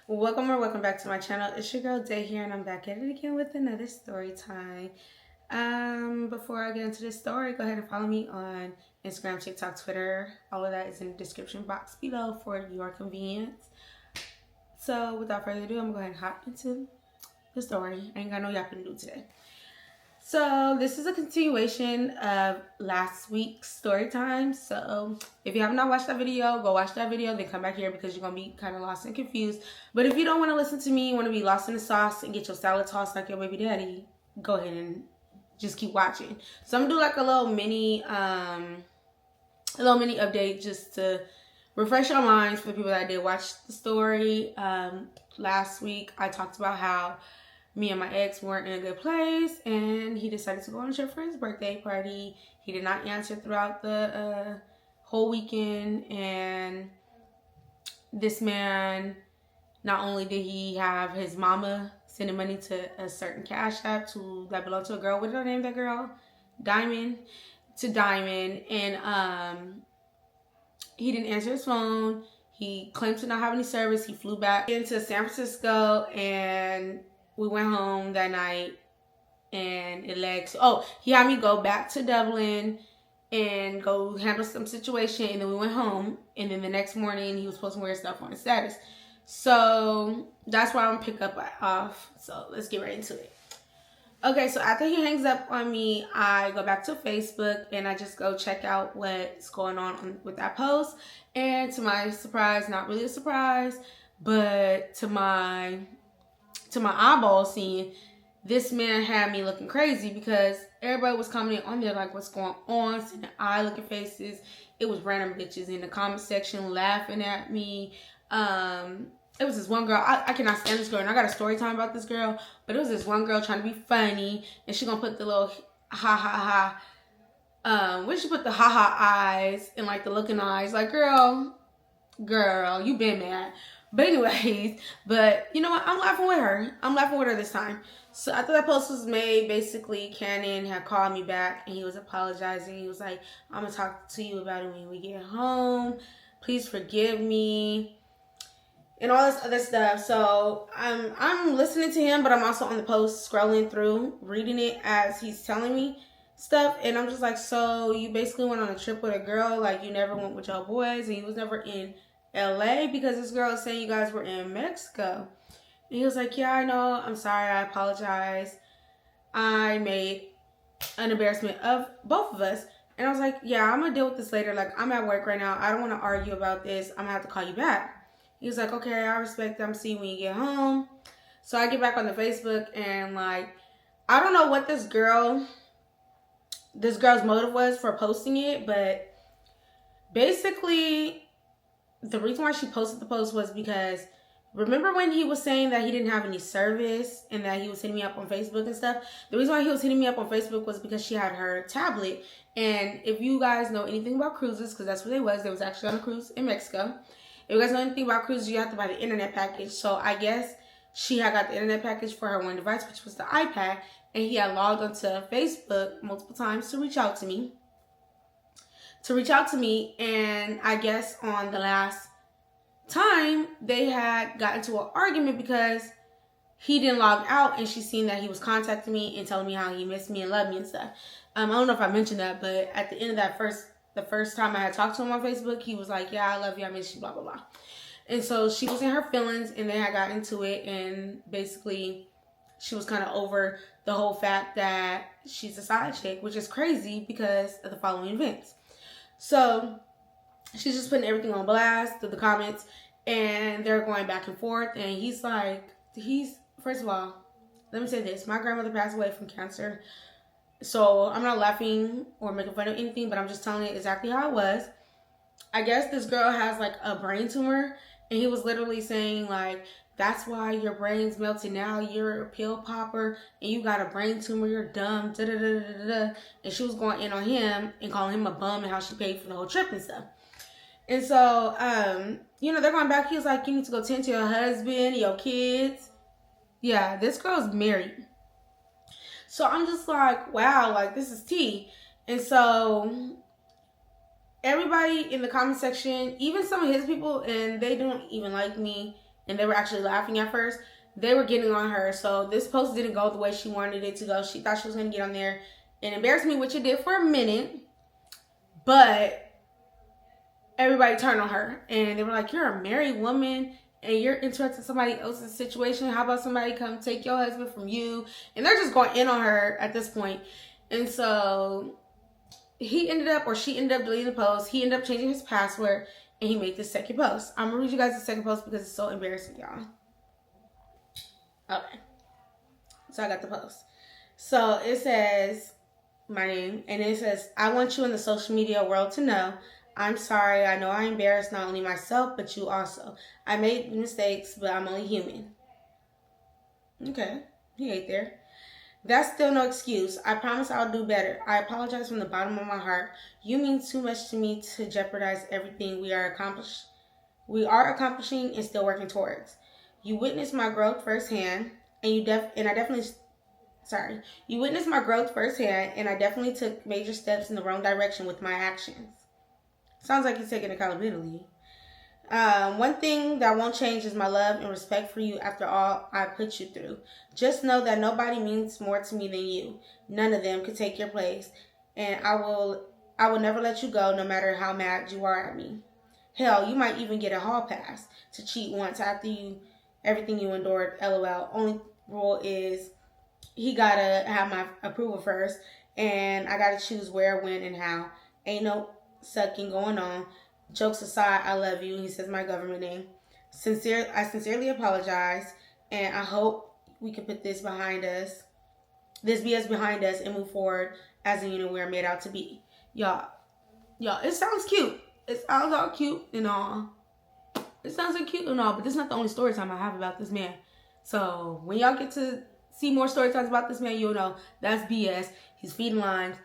Welcome or welcome back to my channel. It's your girl Day here, and I'm back at it again with another story time. Before I get into this story, go ahead and follow me on Instagram, TikTok, Twitter. All of that is in the description box below for your convenience. So without further ado, I'm gonna go ahead and hop into the story. I ain't got no yapping to do today. So this is a continuation of last week's story time. So if you have not watched that video, go watch that video, then come back here because you're going to be kind of lost and confused. But if you don't want to listen to me, you want to be lost in the sauce and get your salad tossed like your baby daddy, go ahead and just keep watching. So I'm going to do like a little mini update just to refresh your minds for the people that did watch the story. Last week I talked about how me and my ex weren't in a good place, and he decided to go on a trip for his birthday party. He did not answer throughout the whole weekend, and this man, not only did he have his mama sending money to a certain cash app that belonged to a girl, what did I name that girl? Diamond, and he didn't answer his phone. He claimed to not have any service. He flew back into San Francisco, and we went home that night, and he had me go back to Dublin and go handle some situation, and then we went home, and then the next morning he was posting weird stuff on his status. So that's why I'm gonna pick up off. So let's get right into it. Okay, so after he hangs up on me, I go back to Facebook and I just go check out what's going on with that post. And to my surprise, not really a surprise, but to my eyeball seeing, this man had me looking crazy because everybody was commenting on there like, what's going on, sending eye looking faces. It was random bitches in the comment section laughing at me. It was this one girl, I cannot stand this girl, and I got a story time about this girl, but it was this one girl trying to be funny, and she gonna put the little ha ha ha, where she put the ha ha eyes and like the looking eyes, like girl, you been mad. But anyways, but you know what? I'm laughing with her. I'm laughing with her this time. So after that post was made, basically Cannon had called me back and he was apologizing. He was like, I'm going to talk to you about it when we get home. Please forgive me. And all this other stuff. So I'm listening to him, but I'm also on the post scrolling through, reading it as he's telling me stuff. And I'm just like, so you basically went on a trip with a girl, like you never went with your boys, and you was never in LA, because this girl is saying you guys were in Mexico. And he was like, yeah, I know, I'm sorry, I apologize, I made an embarrassment of both of us. And I was like, yeah, I'm gonna deal with this later, like I'm at work right now, I don't want to argue about this, I'm gonna have to call you back. He was like, okay, I respect it, I'm seeing when you get home. So I get back on the Facebook, and like, I don't know what this girl's motive was for posting it, but basically the reason why she posted the post was because, remember when he was saying that he didn't have any service and that he was hitting me up on Facebook and stuff? The reason why he was hitting me up on Facebook was because she had her tablet. And if you guys know anything about cruises, because that's what they was actually on a cruise in Mexico. If you guys know anything about cruises, you have to buy the internet package. So I guess she had got the internet package for her one device, which was the iPad. And he had logged onto Facebook multiple times to reach out to me. And I guess on the last time they had got into an argument because he didn't log out, and she seen that he was contacting me and telling me how he missed me and loved me and stuff. I don't know if I mentioned that, but at the end of that the first time I had talked to him on Facebook, he was like, yeah, I love you, I miss you, blah blah blah. And so she was in her feelings, and they had got into it, and basically she was kind of over the whole fact that she's a side chick, which is crazy because of the following events. So she's just putting everything on blast through the comments, and they're going back and forth. And first of all, let me say this. My grandmother passed away from cancer. So I'm not laughing or making fun of anything, but I'm just telling you exactly how it was. I guess this girl has like a brain tumor, and he was literally saying like, that's why your brain's melting now, you're a pill popper and you got a brain tumor, you're dumb, da da da da da. And she was going in on him and calling him a bum and how she paid for the whole trip and stuff. And so they're going back. He was like, you need to go tend to your husband, your kids. Yeah, this girl's married. So I'm just like, wow, like this is tea. And so everybody in the comment section, even some of his people, and they don't even like me, and they were actually laughing at first. They were getting on her. So this post didn't go the way she wanted it to go. She thought she was going to get on there and embarrass me, which it did for a minute. But everybody turned on her. And they were like, you're a married woman and you're interested in somebody else's situation. How about somebody come take your husband from you? And they're just going in on her at this point. And so he ended up, or she ended up deleting the post. He ended up changing his password and he made this second post. I'm going to read you guys the second post because it's so embarrassing, y'all. Okay. So I got the post. So it says my name, and it says, I want you in the social media world to know, I'm sorry. I know I embarrassed not only myself, but you also. I made mistakes, but I'm only human. Okay. He ate there. That's still no excuse. I promise I'll do better. I apologize from the bottom of my heart. You mean too much to me to jeopardize everything we are accomplishing and still working towards. You witnessed my growth firsthand, and you witnessed my growth firsthand, and I definitely took major steps in the wrong direction with my actions. Sounds like he's taking accountability. One thing that won't change is my love and respect for you after all I put you through. Just know that nobody means more to me than you. None of them could take your place, and I will never let you go, no matter how mad you are at me. Hell, you might even get a hall pass to cheat once after everything you endured. LOL. Only rule is he gotta have my approval first, and I gotta choose where, when, and how. Ain't no sucking going on. Jokes aside, I love you. He says my government name. I sincerely apologize, and I hope we can put this behind us, this BS behind us, and move forward as a unit we're made out to be. Y'all, it sounds cute. It sounds all cute and all. It sounds so cute and all, but this is not the only story time I have about this man. So when y'all get to see more story times about this man, you'll know that's BS. He's feeding lines.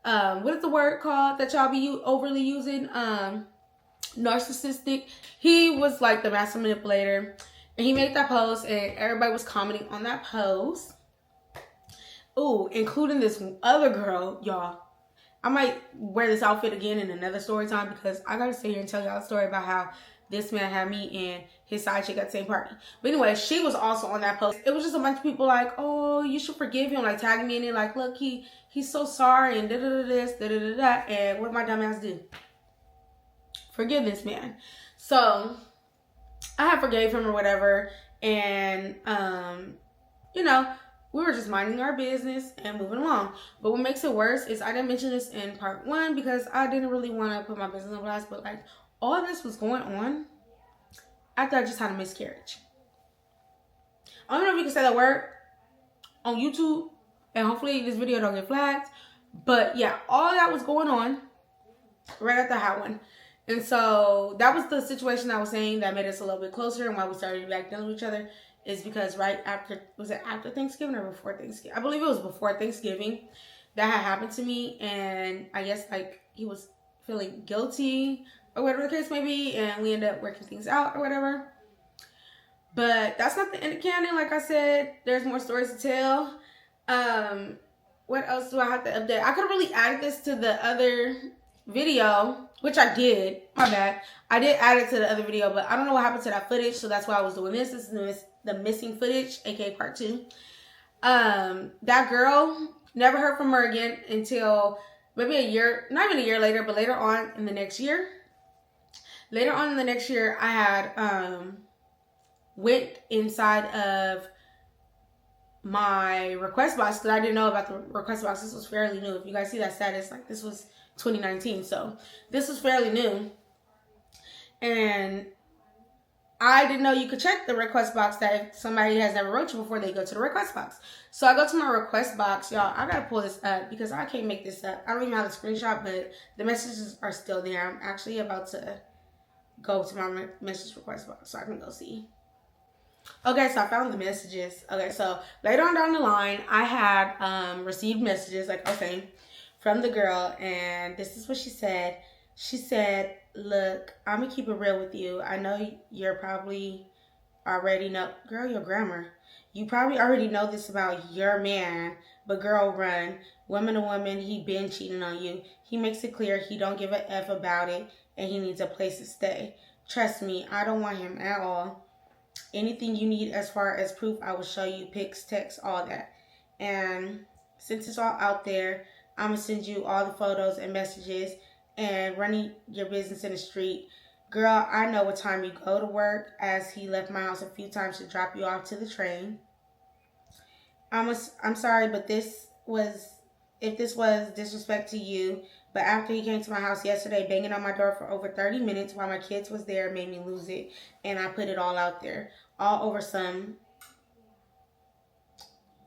What is the word called that y'all be overly using? Narcissistic. He was like the master manipulator, and he made that post, and everybody was commenting on that post. Ooh, including this other girl, y'all. I might wear this outfit again in another story time because I gotta sit here and tell y'all a story about how this man had me and his side chick at the same party. But anyway, she was also on that post. It was just a bunch of people like, oh, you should forgive him, like tagging me in it, like, look, he's so sorry, and this, da. And what did my dumb ass do? Forgive this man. So I had forgave him or whatever, and we were just minding our business and moving along. But what makes it worse is I didn't mention this in part 1 because I didn't really want to put my business on blast, but like all of this was going on after I just had a miscarriage. I don't know if you can say that word on YouTube, and hopefully this video don't get flagged. But yeah, all that was going on right after I had one. And so that was the situation I was saying that made us a little bit closer, and why we started back dealing with each other is because right after, was it after Thanksgiving or before Thanksgiving? I believe it was before Thanksgiving that had happened to me, and I guess like he was feeling guilty or whatever the case may be, and we ended up working things out or whatever. But that's not the end of canon. Like I said, there's more stories to tell. What else do I have to update? I could have really added this to the other video, which I did. My bad. I did add it to the other video, but I don't know what happened to that footage, so that's why I was doing this. This is the missing footage, aka part 2. That girl, never heard from her again until maybe a year, not even a year later, but later on in the next year. Later on in the next year, I had went inside of my request box because I didn't know about the request box. This was fairly new. If you guys see that status, like this was 2019, so this was fairly new, and I didn't know you could check the request box that if somebody has never wrote you before, they go to the request box. So I go to my request box, y'all. I gotta pull this up because I can't make this up. I don't even have the screenshot, but the messages are still there. I'm actually about to go to my message request box so I can go see. Okay, so I found the messages. Okay, so later on down the line, I had received messages like, okay, from the girl, and this is what she said. She said, look, I'm gonna keep it real with you. I know you're probably already know, girl, your grammar. You probably already know this about your man, but girl, run. Woman to woman, he been cheating on you. He makes it clear he don't give a F about it, and he needs a place to stay. Trust me, I don't want him at all. Anything you need as far as proof, I will show you, pics, text, all that. And since it's all out there, I'm going to send you all the photos and messages and running your business in the street. Girl, I know what time you go to work, as he left my house a few times to drop you off to the train. I'm sorry, but if this was disrespect to you, but after he came to my house yesterday, banging on my door for over 30 minutes while my kids was there, made me lose it. And I put it all out there, all over some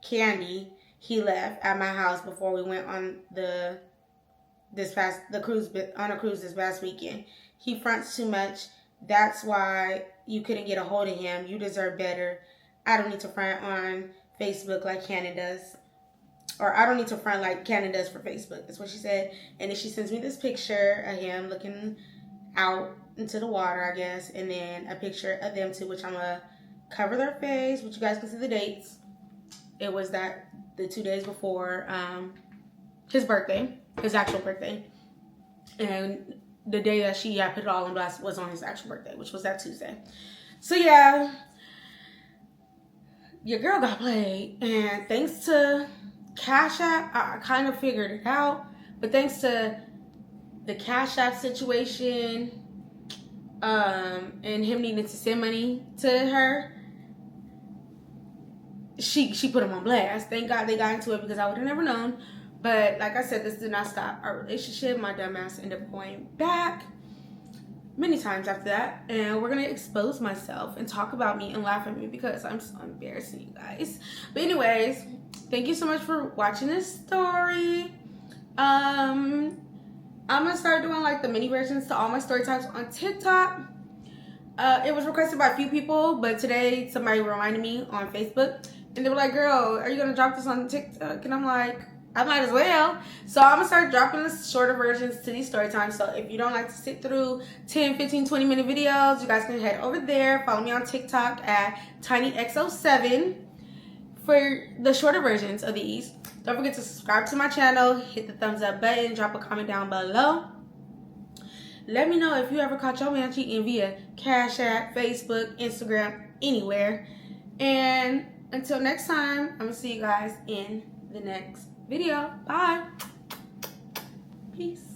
candy he left at my house before we went on a cruise this past weekend. He fronts too much. That's why you couldn't get a hold of him. You deserve better. I don't need to front on Facebook like Cannon does. Or I don't need to front like Cannon does for Facebook. That's what she said. And then she sends me this picture of him looking out into the water, I guess. And then a picture of them too, which I'm going to cover their face, which you guys can see the dates. It was the 2 days before his birthday, his actual birthday. And the day that she put it all on blast was on his actual birthday, which was that Tuesday. So yeah, your girl got played. And thanks to Cash App, I kind of figured it out. But thanks to the Cash App situation and him needing to send money to her, she put him on blast. Thank God they got into it, because I would have never known. But like I said, this did not stop our relationship. My dumbass ended up going back many times after that. And we're going to expose myself and talk about me and laugh at me, because I'm so embarrassing, you guys. But anyways, thank you so much for watching this story. I'm going to start doing like the mini versions to all my story times on TikTok. It was requested by a few people, but today somebody reminded me on Facebook. And they were like, girl, are you going to drop this on TikTok? And I'm like, I might as well. So I'm going to start dropping the shorter versions to these story times. So if you don't like to sit through 10, 15, 20-minute videos, you guys can head over there. Follow me on TikTok at tinyxo7 for the shorter versions of these. Don't forget to subscribe to my channel. Hit the thumbs up button. Drop a comment down below. Let me know if you ever caught your man cheating via Cash App, Facebook, Instagram, anywhere. And until next time, I'm going to see you guys in the next video. Bye. Peace.